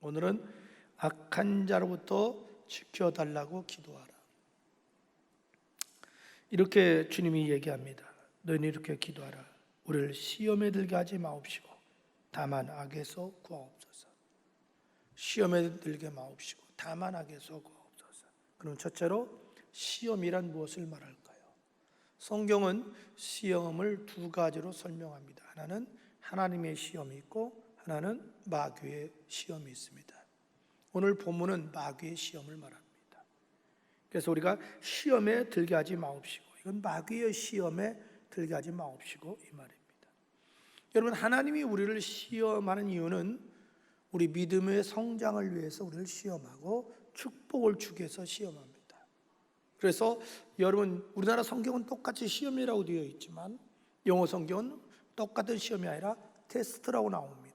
오늘은 악한 자로부터 지켜달라고 기도하라. 이렇게 주님이 얘기합니다. 너희는 이렇게 기도하라. 우리를 시험에 들게 하지 마옵시고 다만 악에서 구하옵소서. 시험에 들게 마옵시고 다만 악에서 구하옵소서. 그럼 첫째로 시험이란 무엇을 말할까요? 성경은 시험을 두 가지로 설명합니다. 하나는 하나님의 시험이 있고 하나는 마귀의 시험이 있습니다. 오늘 본문은 마귀의 시험을 말합니다. 그래서 우리가 시험에 들게 하지 마옵시고, 이건 마귀의 시험에 들게 하지 마옵시고 이 말입니다. 여러분, 하나님이 우리를 시험하는 이유는 우리 믿음의 성장을 위해서 우리를 시험하고 축복을 주기 위해서 시험합니다. 그래서 여러분, 우리나라 성경은 똑같이 시험이라고 되어 있지만 영어 성경은 똑같은 시험이 아니라 테스트라고 나옵니다.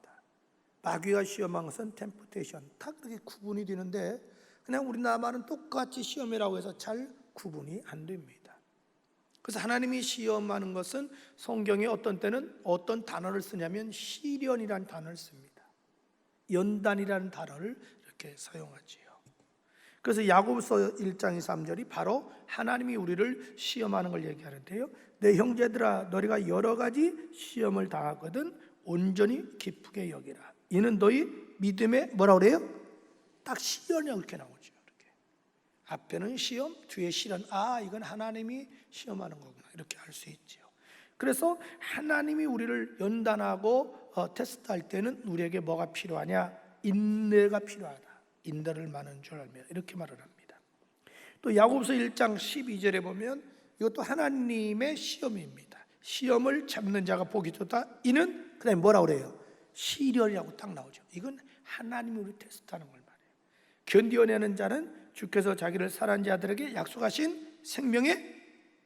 마귀가 시험한 것은 템프테이션, 다 그렇게 구분이 되는데 그냥 우리나라 말은 똑같이 시험이라고 해서 잘 구분이 안 됩니다. 그래서 하나님이 시험하는 것은 성경에 어떤 때는 어떤 단어를 쓰냐면 시련이라는 단어를 씁니다. 연단이라는 단어를 이렇게 사용하지요. 그래서 야고보서 1장 2, 3절이 바로 하나님이 우리를 시험하는 걸 얘기하는데요. 내 형제들아, 너희가 여러 가지 시험을 당하거든 온전히 기쁘게 여기라. 이는 너희 믿음에 뭐라 그래요? 딱 시련이라고 이렇게 나오죠. 이렇게 앞에는 시험, 뒤에 시련. 아, 이건 하나님이 시험하는 거구나, 이렇게 알 수 있죠. 그래서 하나님이 우리를 연단하고 테스트할 때는 우리에게 뭐가 필요하냐? 인내가 필요하다. 인내를 많은 줄 알며, 이렇게 말을 합니다. 또 야고보서 1장 12절에 보면 이것도 하나님의 시험입니다. 시험을 잡는 자가 복이 좋다. 이는 그다음에 뭐라 그래요? 시련이라고 딱 나오죠. 이건 하나님이 우리 테스트하는 걸 말해요. 견디어내는 자는 주께서 자기를 사랑하는 자들에게 약속하신 생명의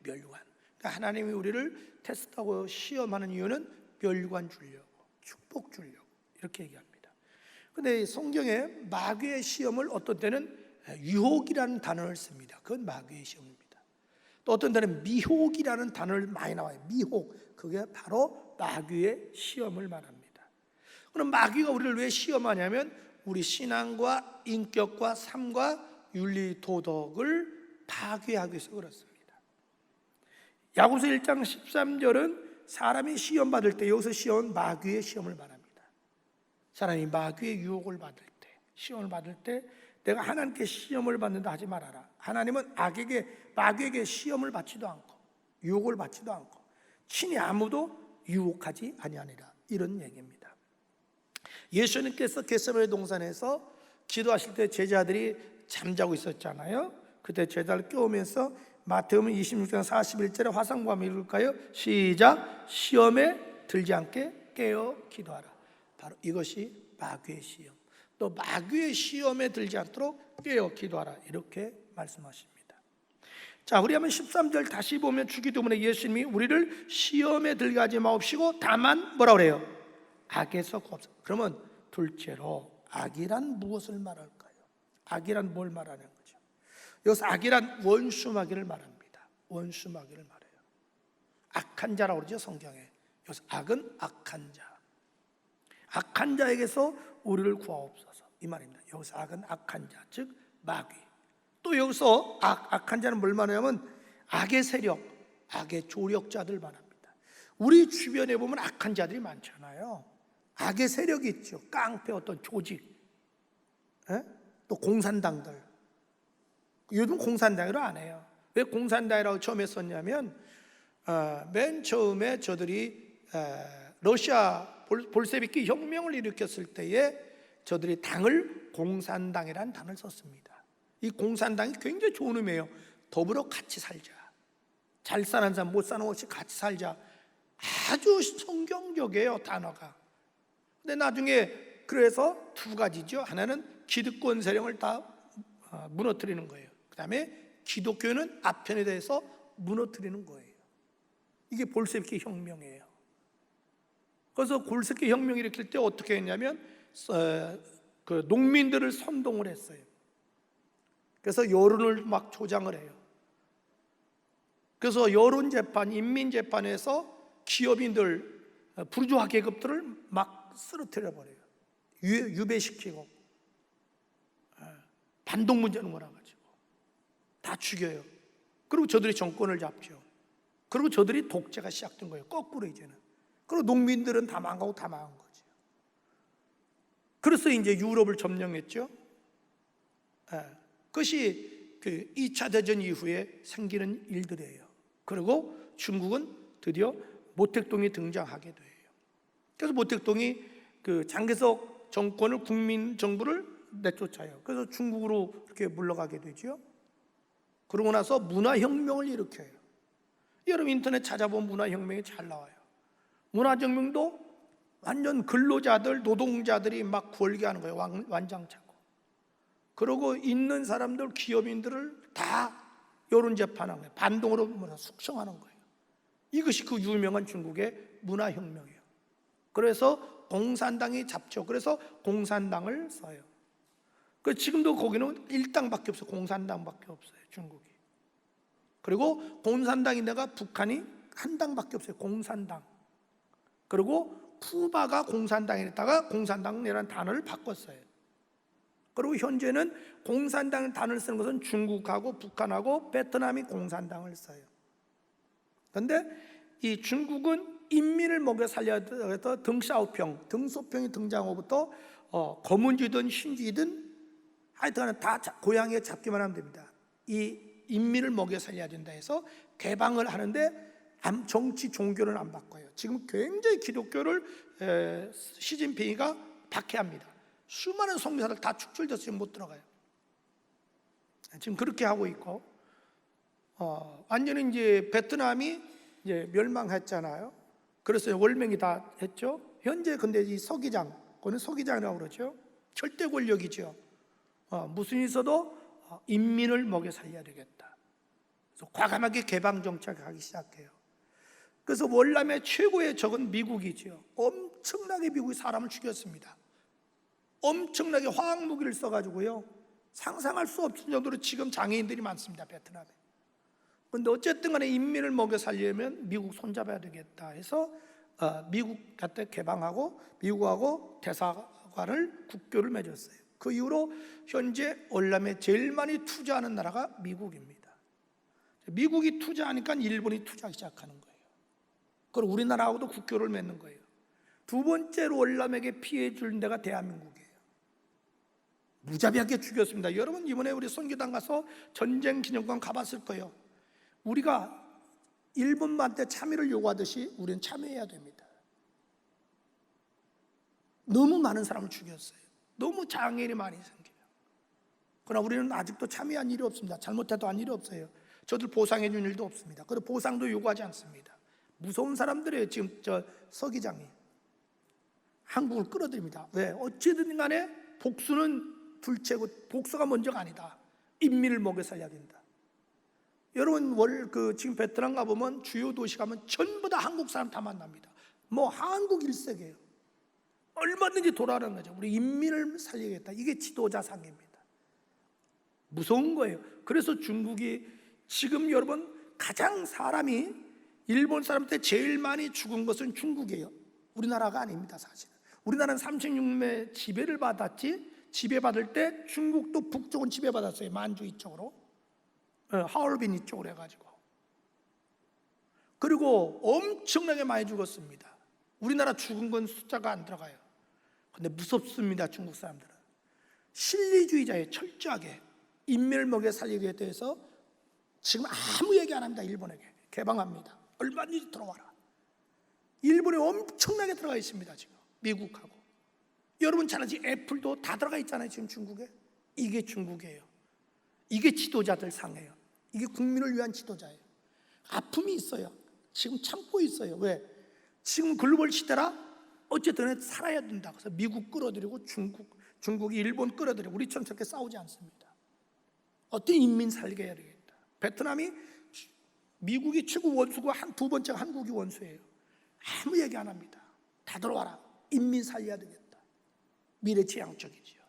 멸류관. 그러니까 하나님이 우리를 테스트하고 시험하는 이유는 멸류관 주려고, 축복 주려고, 이렇게 얘기합니다. 그런데 성경에 마귀의 시험을 어떤 때는 유혹이라는 단어를 씁니다. 그건 마귀의 시험입니다. 또 어떤 때는 미혹이라는 단어를 많이 나와요. 미혹, 그게 바로 마귀의 시험을 말합니다. 그럼 마귀가 우리를 왜 시험하냐면 우리 신앙과 인격과 삶과 윤리 도덕을 파괴하기 위해서 그렇습니다. 야고보서 1장 13절은 사람이 시험 받을 때, 여기서 시험은 마귀의 시험을 말합니다. 사람이 마귀의 유혹을 받을 때, 시험을 받을 때 내가 하나님께 시험을 받는다 하지 말아라. 하나님은 마귀에게 시험을 받지도 않고 유혹을 받지도 않고 친히 아무도 유혹하지 아니하니라, 이런 얘기입니다. 예수님께서 겟세마네 동산에서 기도하실 때 제자들이 잠자고 있었잖아요. 그때 제자를 깨우면서 마태복음 26장 41절에 화상과 한번 읽을까요? 시작. 시험에 들지 않게 깨어 기도하라. 바로 이것이 마귀의 시험. 또 마귀의 시험에 들지 않도록 깨어 기도하라, 이렇게 말씀하십니다. 자, 우리 한번 13절 다시 보면 주기도문에 예수님이 우리를 시험에 들게 하지 마옵시고 다만 뭐라 그래요? 악에서 구하옵소서. 그러면 둘째로 악이란 무엇을 말할까요? 악이란 뭘 말하는 거죠? 여기서 악이란 원수마귀를 말합니다. 원수마귀를 말해요. 악한 자라고 그러죠, 성경에. 여기서 악은 악한 자. 악한 자에게서 우리를 구하옵소서, 이 말입니다. 여기서 악은 악한 자, 즉 마귀. 또 여기서 악한 자는 뭘 말하냐면 악의 세력, 악의 조력자들 말합니다. 우리 주변에 보면 악한 자들이 많잖아요. 악의 세력이 있죠. 깡패, 어떤 조직, 또 공산당들. 요즘 공산당이라고 안 해요. 왜 공산당이라고 처음에 썼냐면 맨 처음에 저들이 러시아 볼세비키 혁명을 일으켰을 때에 저들이 당을 공산당이라는 단어를 썼습니다. 이 공산당이 굉장히 좋은 의미예요. 더불어 같이 살자, 잘 사는 사람 못 사는 것이 같이 살자. 아주 성경적이에요, 단어가. 근데 나중에 그래서 두 가지죠. 하나는 기득권 세력을 다 무너뜨리는 거예요. 그 다음에 기독교는 아편에 대해서 무너뜨리는 거예요. 이게 볼세비키 혁명이에요. 그래서 볼세비키 혁명 일으킬 때 어떻게 했냐면 그 농민들을 선동을 했어요. 그래서 여론을 막 조장을 해요. 그래서 여론재판, 인민재판에서 기업인들, 부르주아 계급들을 막 쓰러뜨려 버려요. 유배시키고 반동 문제는 몰아가지고 다 죽여요. 그리고 저들이 정권을 잡죠. 그리고 저들이 독재가 시작된 거예요. 거꾸로 이제는. 그리고 농민들은 다 망하고 다 망한 거죠. 그래서 이제 유럽을 점령했죠. 그것이 그 2차 대전 이후에 생기는 일들이에요. 그리고 중국은 드디어 모택동이 등장하게 돼요. 그래서 모택동이 그 장개석 정권을, 국민 정부를 내쫓아요. 그래서 중국으로 이렇게 물러가게 되죠. 그러고 나서 문화혁명을 일으켜요. 여러분 인터넷 찾아보면 문화혁명이 잘 나와요. 문화혁명도 완전 근로자들, 노동자들이 막 구걸하는 거예요. 완장차고. 그러고 있는 사람들, 기업인들을 다 여론 재판하는 거예요. 반동으로 숙청하는 거예요. 이것이 그 유명한 중국의 문화혁명이에요. 그래서 공산당이 잡죠. 그래서 공산당을 써요. 그 지금도 거기는 일당밖에 없어요. 공산당밖에 없어요. 중국이. 그리고 공산당인데가 북한이 한 당밖에 없어요. 공산당. 그리고 쿠바가 공산당에다가 공산당이라는 단어를 바꿨어요. 그리고 현재는 공산당 단어를 쓰는 것은 중국하고 북한하고 베트남이 공산당을 써요. 그런데 이 중국은 인민을 먹여 살려야 해서 덩샤오평, 등소평이 등장하고부터 거문주의든 신주의든 하여튼 다 고향에 잡기만 하면 됩니다. 이 인민을 먹여 살려야 된다 해서 개방을 하는데 정치 종교는 안 바꿔요. 지금 굉장히 기독교를 시진핑이가 박해합니다. 수많은 성교사들 다 축출돼서 지금 못 들어가요. 지금 그렇게 하고 있고, 완전히 이제 베트남이 이제 멸망했잖아요. 그래서 월맹이 다 했죠. 현재 근데 이 서기장, 그거는 서기장이라고 그러죠. 절대 권력이죠. 무슨 일 있어도 인민을 먹여 살려야 되겠다. 그래서 과감하게 개방 정책을 하기 시작해요. 그래서 월남의 최고의 적은 미국이죠. 엄청나게 미국이 사람을 죽였습니다. 엄청나게 화학 무기를 써가지고요. 상상할 수 없을 정도로 지금 장애인들이 많습니다. 베트남에. 그런데 어쨌든 간에 인민을 먹여 살려면 미국 손잡아야 되겠다 해서 미국 갖다 개방하고 미국하고 대사관을 국교를 맺었어요. 그 이후로 현재 월남에 제일 많이 투자하는 나라가 미국입니다. 미국이 투자하니까 일본이 투자하기 시작하는 거예요. 그리고 우리나라하고도 국교를 맺는 거예요. 두 번째로 월남에게 피해 준 데가 대한민국이에요. 무자비하게 죽였습니다. 여러분 이번에 우리 선교단 가서 전쟁 기념관 가봤을 거예요. 우리가 일본한테 참여를 요구하듯이 우리는 참여해야 됩니다. 너무 많은 사람을 죽였어요. 너무 장애인이 많이 생겨요. 그러나 우리는 아직도 참여한 일이 없습니다. 잘못해도 한 일이 없어요. 저들 보상해 준 일도 없습니다. 그리고 보상도 요구하지 않습니다. 무서운 사람들이에요. 지금 저 서기장이 한국을 끌어들입니다. 왜? 어찌든 간에 복수는 둘째고 복수가 먼저가 아니다. 인민을 먹여 살려야 된다. 여러분 지금 베트남 가보면 주요 도시 가면 전부 다 한국 사람 다 만납니다. 뭐 한국 일색이에요. 얼마든지 돌아가는 거죠. 우리 인민을 살리겠다. 이게 지도자 상입니다. 무서운 거예요. 그래서 중국이 지금 여러분 가장 사람이 일본 사람한테 제일 많이 죽은 것은 중국이에요. 우리나라가 아닙니다. 사실은 우리나라는 36매 지배를 받았지, 지배받을 때 중국도 북쪽은 지배받았어요. 만주 이쪽으로, 하얼빈 이쪽으로 해가지고. 그리고 엄청나게 많이 죽었습니다. 우리나라 죽은 건 숫자가 안 들어가요. 근데 무섭습니다. 중국 사람들은 실리주의자에 철저하게 인민을 먹여 살리기에 대해서 지금 아무 얘기 안 합니다. 일본에게 개방합니다. 얼마든지 들어와라. 일본에 엄청나게 들어가 있습니다. 지금 미국하고. 여러분 잘 아시죠? 애플도 다 들어가 있잖아요. 지금 중국에. 이게 중국이에요. 이게 지도자들 상이에요. 이게 국민을 위한 지도자예요. 아픔이 있어요. 지금 참고 있어요. 왜? 지금 글로벌 시대라 어쨌든 살아야 된다. 그래서 미국 끌어들이고 중국이 일본 끌어들이고 우리처럼 저렇게 싸우지 않습니다. 어떤 인민 살게 해야 되겠다. 베트남이 미국이 최고 원수고 두 번째가 한국이 원수예요. 아무 얘기 안 합니다. 다 들어와라. 인민 살려야 되겠다. 미래지향적이지요.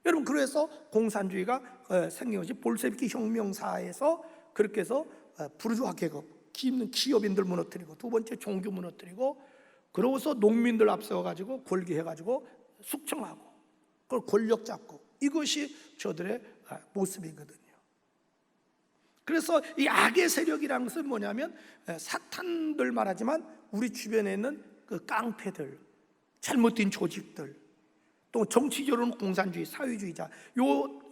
여러분 그래서 공산주의가 생긴 것이 볼셰비키 혁명사에서 그렇게 해서 부르주아 계급, 기업인들 무너뜨리고 두 번째 종교 무너뜨리고 그러고서 농민들 앞세워가지고 골기해가지고 숙청하고 그걸 권력 잡고 이것이 저들의 모습이거든요. 그래서 이 악의 세력이라는 것은 뭐냐면 사탄들 말하지만 우리 주변에 있는 그 깡패들, 잘못된 조직들, 또 정치적으로는 공산주의, 사회주의자.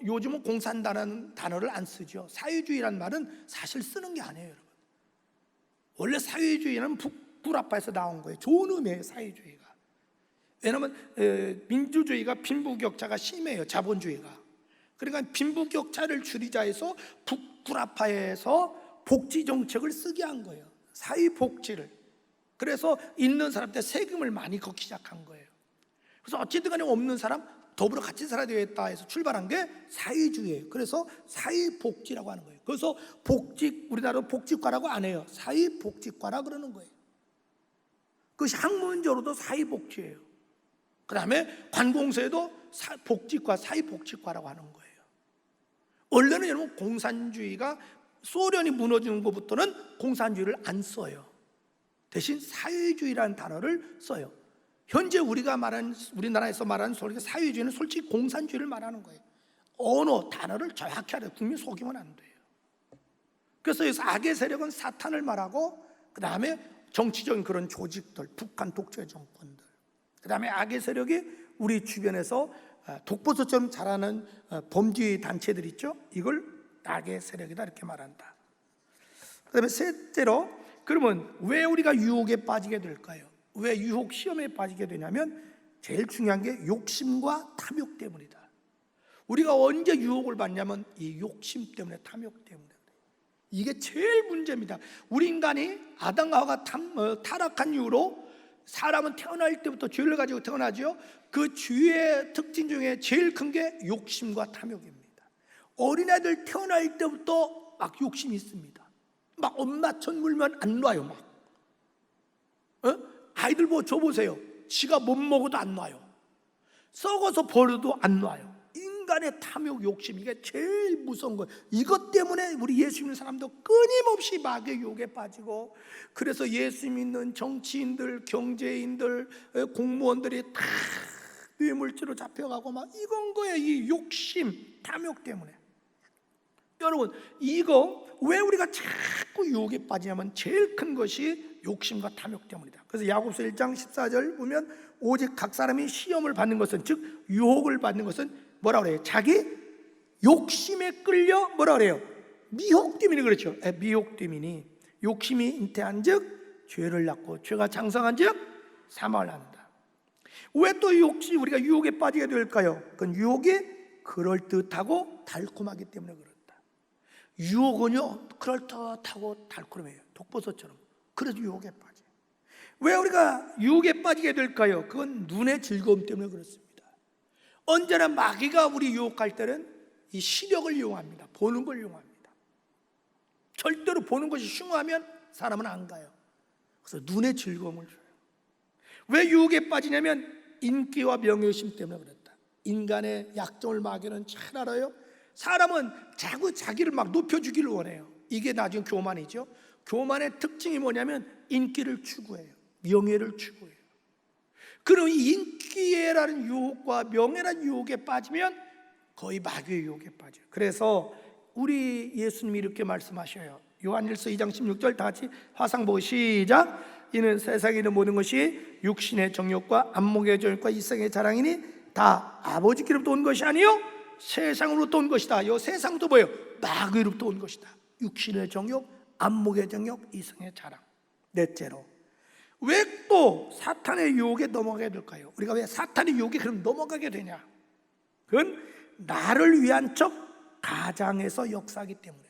요즘은 공산당이라는 단어를 안 쓰죠. 사회주의라는 말은 사실 쓰는 게 아니에요, 여러분. 원래 사회주의는 북구라파에서 나온 거예요. 좋은 의미예요, 사회주의가. 왜냐하면 민주주의가 빈부격차가 심해요, 자본주의가. 그러니까 빈부격차를 줄이자 해서 북구라파에서 복지 정책을 쓰게 한 거예요, 사회복지를. 그래서 있는 사람한테 세금을 많이 걷기 시작한 거예요. 그래서 어쨌든 간에 없는 사람 더불어 같이 살아야 되겠다 해서 출발한 게 사회주의예요. 그래서 사회복지라고 하는 거예요. 그래서 우리나라 복지과라고 안 해요. 사회복지과라 그러는 거예요. 그것이 학문적으로도 사회복지예요. 그 다음에 관공서에도 복지과, 사회복지과라고 하는 거예요. 원래는 여러분 공산주의가 소련이 무너지는 것부터는 공산주의를 안 써요. 대신 사회주의라는 단어를 써요. 현재 우리나라에서 말하는 사회주의는 솔직히 공산주의를 말하는 거예요. 언어, 단어를 정확히 알아요. 국민 속이면 안 돼요. 그래서 여기서 악의 세력은 사탄을 말하고, 그 다음에 정치적인 그런 조직들, 북한 독재 정권들, 그 다음에 악의 세력이 우리 주변에서 독버섯처럼 자라는 범죄 단체들 있죠. 이걸 악의 세력이다 이렇게 말한다. 그 다음에 셋째로, 그러면 왜 우리가 유혹에 빠지게 될까요? 왜 유혹 시험에 빠지게 되냐면 제일 중요한 게 욕심과 탐욕 때문이다. 우리가 언제 유혹을 받냐면 이 욕심 때문에, 탐욕 때문에. 이게 제일 문제입니다. 우리 인간이 아담과 하와가 타락한 이후로 사람은 태어날 때부터 죄를 가지고 태어나죠. 그 죄의 특징 중에 제일 큰 게 욕심과 탐욕입니다. 어린애들 태어날 때부터 막 욕심이 있습니다. 막 엄마 천 물면 안 놔요. 막 아이들 저 보세요. 지가 못 먹어도 안 놔요. 썩어서 버려도 안 놔요. 인간의 탐욕, 욕심, 이게 제일 무서운 거예요. 이것 때문에 우리 예수 믿는 사람도 끊임없이 마귀의 유혹에 빠지고, 그래서 예수 믿는 정치인들, 경제인들, 공무원들이 다 뇌물죄로 잡혀가고 막 이건 거예요. 이 욕심, 탐욕 때문에. 여러분, 이거 왜 우리가 자꾸 유혹에 빠지냐면 제일 큰 것이 욕심과 탐욕 때문이다. 그래서 야고보서 1장 14절 보면 오직 각 사람이 시험을 받는 것은, 즉 유혹을 받는 것은 뭐라 그래요? 자기 욕심에 끌려 뭐라 그래요? 미혹 때문에. 그렇죠. 미혹 때문에. 욕심이 잉태한 즉 죄를 낳고, 죄가 장성한 즉 사망을 낳는다. 왜 또 우리가 유혹에 빠지게 될까요? 그건 유혹이 그럴듯하고 달콤하기 때문에 그렇다. 유혹은요 그럴듯하고 달콤해요, 독버섯처럼. 그래서 유혹에 빠져요. 왜 우리가 유혹에 빠지게 될까요? 그건 눈의 즐거움 때문에 그렇습니다. 언제나 마귀가 우리 유혹할 때는 이 시력을 이용합니다. 보는 걸 이용합니다. 절대로 보는 것이 흉하면 사람은 안 가요. 그래서 눈의 즐거움을 줘요. 왜 유혹에 빠지냐면 인기와 명예심 때문에 그렇다. 인간의 약점을 마귀는 잘 알아요. 사람은 자꾸 자기를 막 높여주기를 원해요. 이게 나중에 교만이죠. 교만의 특징이 뭐냐면 인기를 추구해요. 명예를 추구해요. 그럼 이 인기라는 유혹과 명예라는 유혹에 빠지면 거의 마귀의 유혹에 빠져요. 그래서 우리 예수님이 이렇게 말씀하셔요. 요한일서 2장 16절 다 같이 화상 보고 시작. 이는 세상에 있는 모든 것이 육신의 정욕과 안목의 정욕과 이성의 자랑이니 다 아버지께로부터 온 것이 아니요 세상으로부터 온 것이다. 이 세상도 뭐예요? 마귀로부터 온 것이다. 육신의 정욕, 안목의 정욕, 이성의 자랑. 넷째로, 왜 또 사탄의 유혹에 넘어가게 될까요? 우리가 왜 사탄의 유혹에 그럼 넘어가게 되냐? 그건 나를 위한 척 가장해서 역사하기 때문에.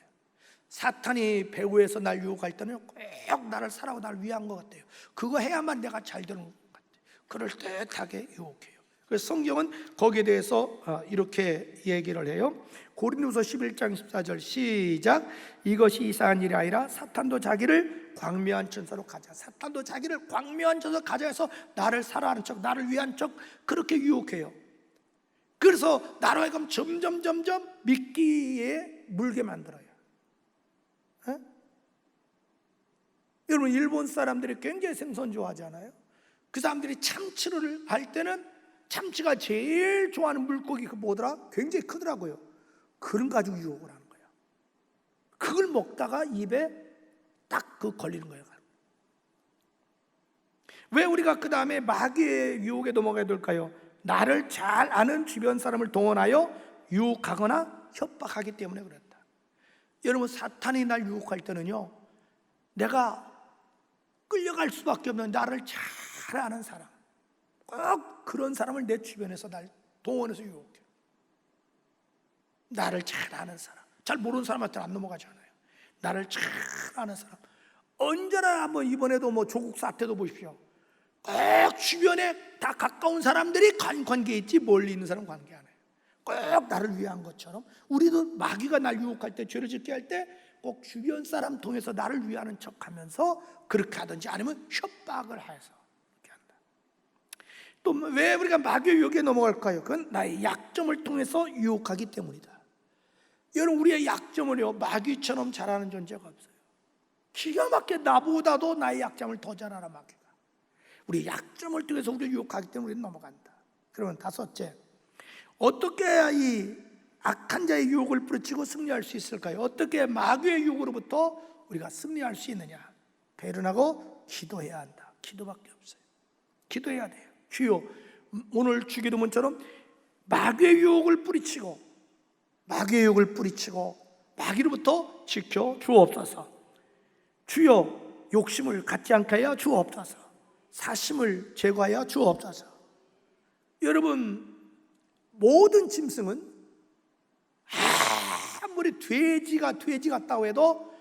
사탄이 배후에서 날 유혹할 때는 꼭 나를 사랑하고 나를 위한 것 같아요. 그거 해야만 내가 잘 되는 것 같아요. 그럴듯하게 유혹해요. 그래서 성경은 거기에 대해서 이렇게 얘기를 해요. 고린도서 11장 14절 시작. 이것이 이상한 일이 아니라 사탄도 자기를 광명한 천사로 가자. 사탄도 자기를 광명한 천사로 가자 해서 나를 사랑하는 척, 나를 위한 척 그렇게 유혹해요. 그래서 나로 하여금 점점 미끼에 물게 만들어요. 여러분, 일본 사람들이 굉장히 생선 좋아하잖아요. 그 사람들이 참치를 할 때는 참치가 제일 좋아하는 물고기 그 뭐더라? 굉장히 크더라고요. 그런 가지고 유혹을 하는 거예요. 그걸 먹다가 입에 딱 걸리는 거예요. 왜 우리가 그 다음에 마귀의 유혹에 넘어가야 될까요? 나를 잘 아는 주변 사람을 동원하여 유혹하거나 협박하기 때문에 그렇다. 여러분, 사탄이 날 유혹할 때는요, 내가 끌려갈 수밖에 없는 나를 잘 아는 사람, 꼭 그런 사람을 내 주변에서 날 동원해서 유혹해. 나를 잘 아는 사람, 잘 모르는 사람한테는 안 넘어가잖아요. 나를 잘 아는 사람, 언제나 이번에도 조국 사태도 보십시오. 꼭 주변에 다 가까운 사람들이 관계에 있지 멀리 있는 사람 관계 안 해요. 꼭 나를 위한 것처럼 우리도 마귀가 날 유혹할 때, 죄를 짓게 할 때 꼭 주변 사람 통해서 나를 위하는 척하면서 그렇게 하든지 아니면 협박을 해서 그렇게 한다. 또 왜 우리가 마귀의 유혹에 넘어갈까요? 그건 나의 약점을 통해서 유혹하기 때문이다. 여러분, 우리의 약점을요, 마귀처럼 잘하는 존재가 없어요. 기가 막히게 나보다도 나의 약점을 더 잘 알아, 마귀가. 우리 약점을 통해서 우리를 유혹하기 때문에 우리는 넘어간다. 그러면 다섯째, 어떻게 해야 이 악한 자의 유혹을 뿌리치고 승리할 수 있을까요? 어떻게 마귀의 유혹으로부터 우리가 승리할 수 있느냐? 배련하고 기도해야 한다. 기도밖에 없어요. 기도해야 돼요. 주여, 오늘 주기도문처럼 마귀의 유혹을 뿌리치고 마귀로부터 지켜 주옵소서. 주여, 욕심을 갖지 않게 하여 주옵소서. 사심을 제거하여 주옵소서. 여러분, 모든 짐승은 아무리 돼지 같다고 해도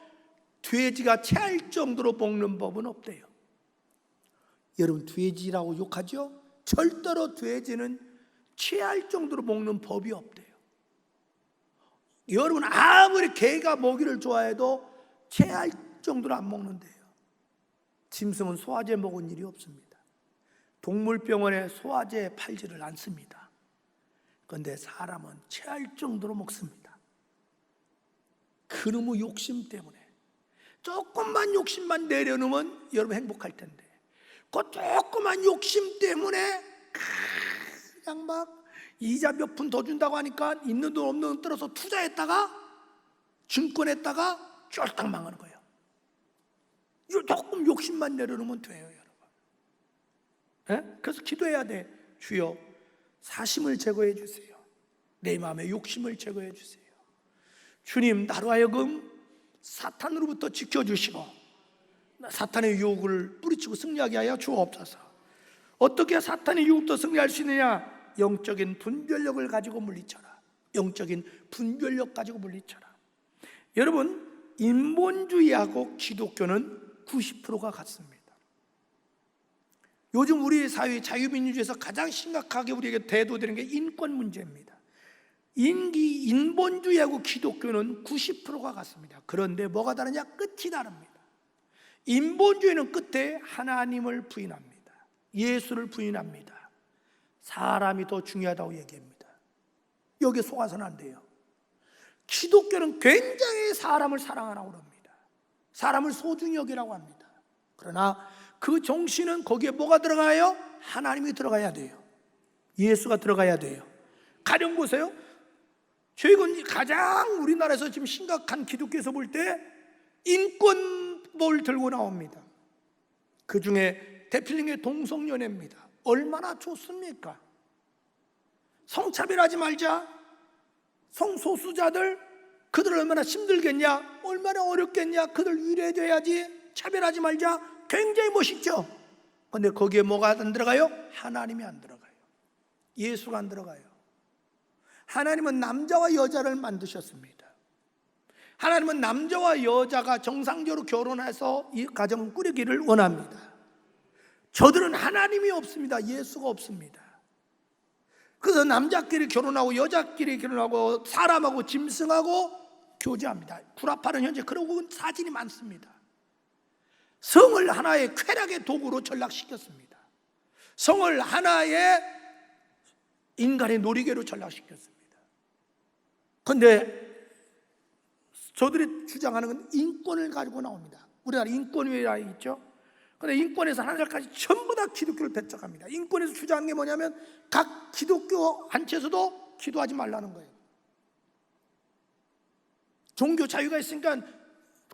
돼지가 체할 정도로 먹는 법은 없대요. 여러분, 돼지라고 욕하죠? 절대로 돼지는 체할 정도로 먹는 법이 없대요. 여러분, 아무리 개가 먹이를 좋아해도 체할 정도로 안 먹는데요. 짐승은 소화제 먹은 일이 없습니다. 동물병원에 소화제 팔지를 않습니다. 그런데 사람은 체할 정도로 먹습니다. 그놈의 욕심 때문에. 조금만 욕심만 내려놓으면 여러분 행복할 텐데, 그 조그만 욕심 때문에 그냥 이자 몇 푼 더 준다고 하니까 있는 돈 없는 돈 떨어서 투자했다가 증권했다가 쫄딱 망하는 거예요. 조금 욕심만 내려놓으면 돼요, 여러분. 그래서 기도해야 돼. 주여, 사심을 제거해 주세요. 내 마음의 욕심을 제거해 주세요. 주님, 나로 하여금 사탄으로부터 지켜주시고 사탄의 유혹을 뿌리치고 승리하게 하여 주옵소서. 어떻게 사탄의 유혹도 승리할 수 있느냐? 영적인 분별력을 가지고 물리쳐라. 영적인 분별력 가지고 물리쳐라. 여러분, 인본주의하고 기독교는 90%가 같습니다. 요즘 우리 사회 자유민주주의에서 가장 심각하게 우리에게 대두되는 게 인권 문제입니다. 인본주의하고 기독교는 90%가 같습니다. 그런데 뭐가 다르냐? 끝이 다릅니다. 인본주의는 끝에 하나님을 부인합니다. 예수를 부인합니다. 사람이 더 중요하다고 얘기합니다. 여기에 속아서는 안 돼요. 기독교는 굉장히 사람을 사랑하라고 합니다. 사람을 소중히 여기라고 합니다. 그러나 그 정신은 거기에 뭐가 들어가요? 하나님이 들어가야 돼요. 예수가 들어가야 돼요. 가령 보세요. 최근 가장 우리나라에서 지금 심각한 기독교에서 볼 때 인권법을 들고 나옵니다. 그 중에 대표적인 게 동성연애입니다. 얼마나 좋습니까? 성차별하지 말자. 성소수자들, 그들 얼마나 힘들겠냐, 얼마나 어렵겠냐, 그들 위로해줘야지, 차별하지 말자. 굉장히 멋있죠. 그런데 거기에 뭐가 안 들어가요? 하나님이 안 들어가요. 예수가 안 들어가요. 하나님은 남자와 여자를 만드셨습니다. 하나님은 남자와 여자가 정상적으로 결혼해서 이 가정을 꾸리기를 원합니다. 저들은 하나님이 없습니다. 예수가 없습니다. 그래서 남자끼리 결혼하고 여자끼리 결혼하고 사람하고 짐승하고 교제합니다. 구라파는 현재 그러고 사진이 많습니다. 성을 하나의 쾌락의 도구로 전락시켰습니다. 성을 하나의 인간의 놀이개로 전락시켰습니다. 그런데 저들이 주장하는 건 인권을 가지고 나옵니다. 우리나라 인권위원회 있죠. 그런데 인권에서 하나님까지 전부 다 기독교를 배척합니다. 인권에서 주장하는 게 뭐냐면 각 기독교 단체에서도 기도하지 말라는 거예요. 종교 자유가 있으니까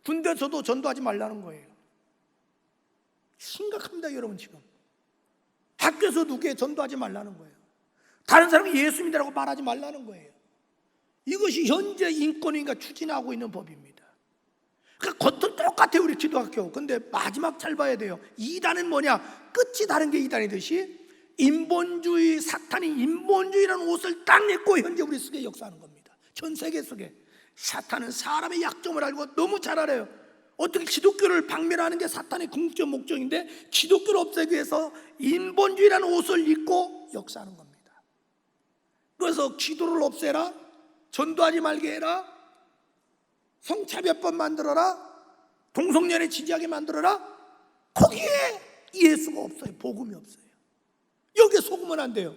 군대에서도 전도하지 말라는 거예요. 심각합니다, 여러분. 지금 학교에서 누구에 전도하지 말라는 거예요. 다른 사람이 예수 믿으라고 말하지 말라는 거예요. 이것이 현재 인권위가 추진하고 있는 법입니다. 그러니까 겉은 똑같아요, 우리 기독학교. 근데 마지막 잘 봐야 돼요. 이단은 뭐냐? 끝이 다른 게 이단이듯이 인본주의, 사탄이 인본주의라는 옷을 딱 입고 현재 우리 속에 역사하는 겁니다. 전 세계 속에. 사탄은 사람의 약점을 알고 너무 잘 알아요. 어떻게 기독교를 박멸하는 게 사탄의 궁극적 목적인데 기독교를 없애기 위해서 인본주의라는 옷을 입고 역사하는 겁니다. 그래서 기도를 없애라, 전도하지 말게 해라, 성차별법 만들어라, 동성연애 지지하게 만들어라. 거기에 예수가 없어요. 복음이 없어요. 여기에 속으면 안 돼요.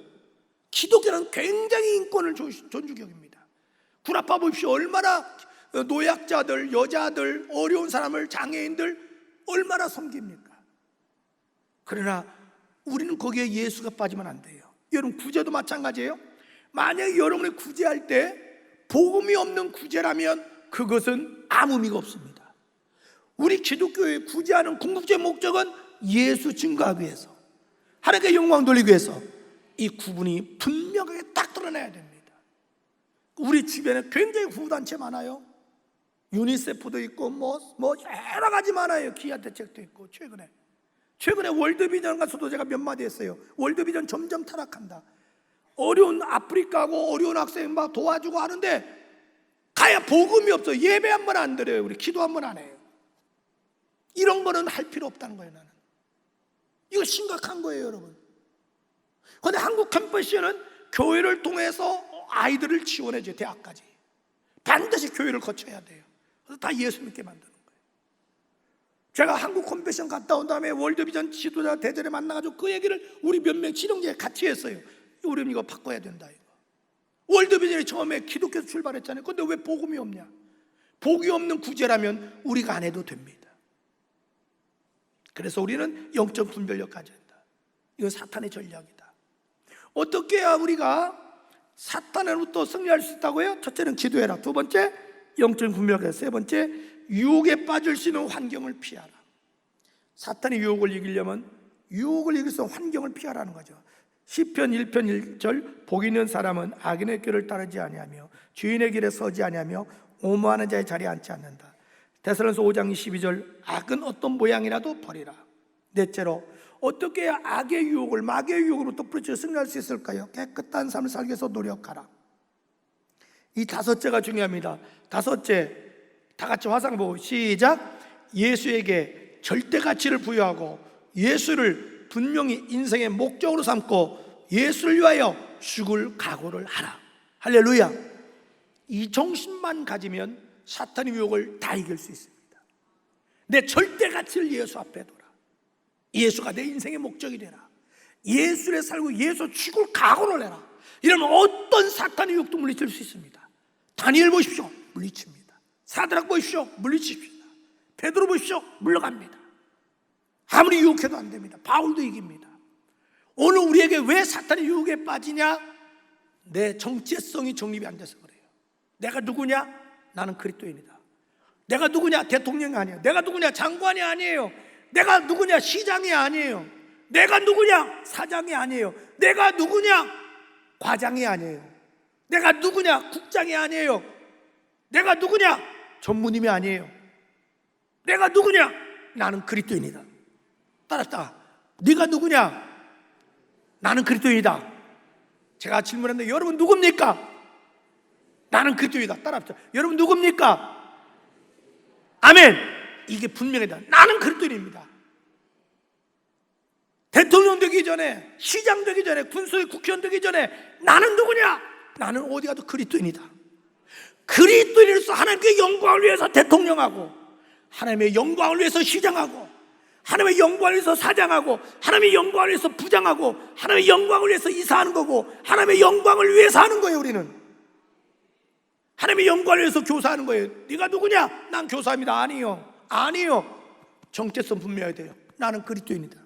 기독교는 굉장히 인권을 존중해 여깁니다. 구라파 보십시오. 얼마나 노약자들, 여자들, 어려운 사람을, 장애인들 얼마나 섬깁니까? 그러나 우리는 거기에 예수가 빠지면 안 돼요. 여러분, 구제도 마찬가지예요. 만약에 여러분이 구제할 때 복음이 없는 구제라면 그것은 아무 의미가 없습니다. 우리 기독교의 구제하는 궁극적 목적은 예수 증거하기 위해서, 하나님께 영광 돌리기 위해서 이 구분이 분명하게 딱 드러나야 됩니다. 우리 주변에 굉장히 후단체 많아요. 유니세프도 있고 뭐 여러 가지 많아요. 기아 대책도 있고. 최근에 월드비전 가서도 제가 몇 마디 했어요. 월드비전 점점 타락한다. 어려운 아프리카고 어려운 학생 막 도와주고 하는데 가야 복음이 없어요. 예배 한 번 안 드려요. 우리 기도 한 번 안 해요. 이런 거는 할 필요 없다는 거예요. 나는 이거 심각한 거예요, 여러분. 그런데 한국 캠퍼스는 교회를 통해서 아이들을 지원해줘요. 대학까지 반드시 교회를 거쳐야 돼요. 그래서 다 예수 믿게 만드는 거예요. 제가 한국 컨벤션 갔다 온 다음에 월드비전 지도자 대전에 만나가지고 그 얘기를 우리 몇 명 지령제에 같이 했어요. 우리는 이거 바꿔야 된다. 이거 월드비전이 처음에 기독교에서 출발했잖아요. 근데 왜 복음이 없냐? 복이 없는 구제라면 우리가 안 해도 됩니다. 그래서 우리는 영적 분별력 가져야 한다. 이건 사탄의 전략이다. 어떻게 해야 우리가 사탄으로부터 승리할 수 있다고요? 첫째는 기도해라. 두 번째, 영적 분별력. 세 번째, 유혹에 빠질 수 있는 환경을 피하라. 사탄의 유혹을 이기려면 유혹을 이길 수 있는 환경을 피하라는 거죠. 시편 1편 1절, 복 있는 사람은 악인의 길을 따르지 아니하며 주인의 길에 서지 아니하며 오모하는 자의 자리에 앉지 않는다. 데살로니가서 5장 22절, 악은 어떤 모양이라도 버리라. 넷째로, 어떻게 해야 악의 유혹을, 마귀의 유혹으로부터 부르쳐 승리할 수 있을까요? 깨끗한 삶을 살기 위해서 노력하라. 이 다섯째가 중요합니다. 다섯째, 다 같이 화상 보고 시작. 예수에게 절대 가치를 부여하고 예수를 분명히 인생의 목적으로 삼고 예수를 위하여 죽을 각오를 하라. 할렐루야. 이 정신만 가지면 사탄의 유혹을 다 이길 수 있습니다. 내 절대 가치를 예수 앞에 둬라. 예수가 내 인생의 목적이 되라. 예수를 살고 예수 죽을 각오를 해라. 이러면 어떤 사탄의 유혹도 물리칠 수 있습니다. 다니엘 보십시오. 물리칩니다. 사드락 보십시오. 물리칩니다. 베드로 보십시오. 물러갑니다. 아무리 유혹해도 안 됩니다. 바울도 이깁니다. 오늘 우리에게 왜 사탄의 유혹에 빠지냐? 내 정체성이 정립이 안 돼서 그래요. 내가 누구냐? 나는 그리스도인이다. 내가 누구냐? 대통령이 아니에요. 내가 누구냐? 장관이 아니에요. 내가 누구냐? 시장이 아니에요. 내가 누구냐? 사장이 아니에요. 내가 누구냐? 과장이 아니에요. 내가 누구냐? 국장이 아니에요. 내가 누구냐? 전무님이 아니에요. 내가 누구냐? 나는 그리스도인이다. 따랐다. 네가 누구냐? 나는 그리스도인이다. 제가 질문했는데 여러분 누굽니까? 나는 그리스도인이다. 따라합시다. 여러분 누굽니까? 아멘. 이게 분명하다. 나는 그리스도인입니다. 대통령 되기 전에, 시장 되기 전에, 군수의 국회의원 되기 전에 나는 누구냐? 나는 어디 가도 그리스도인이다. 그리스도인으로서 하나님께 영광을 위해서 대통령하고, 하나님의 영광을 위해서 시장하고, 하나님의 영광을 위해서 사장하고, 하나님의 영광을 위해서 부장하고, 하나님의 영광을 위해서 이사하는 거고, 하나님의 영광을 위해서 하는 거예요. 우리는 하나님의 영광을 위해서 교사하는 거예요. 네가 누구냐? 난 교사입니다. 아니요. 정체성 분명해야 돼요. 나는 그리스도인이다.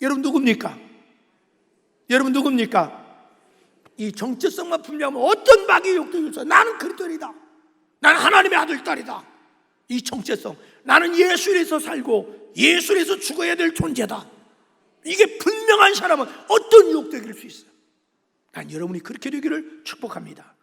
여러분 누굽니까? 이 정체성만 분명하면 어떤 마귀의 욕도 있어요. 나는 그리스도인이다. 나는 하나님의 아들, 딸이다. 이 정체성, 나는 예수에서 살고 예수에서 죽어야 될 존재다. 이게 분명한 사람은 어떤 유혹도 이길 수 있어요. 난 여러분이 그렇게 되기를 축복합니다.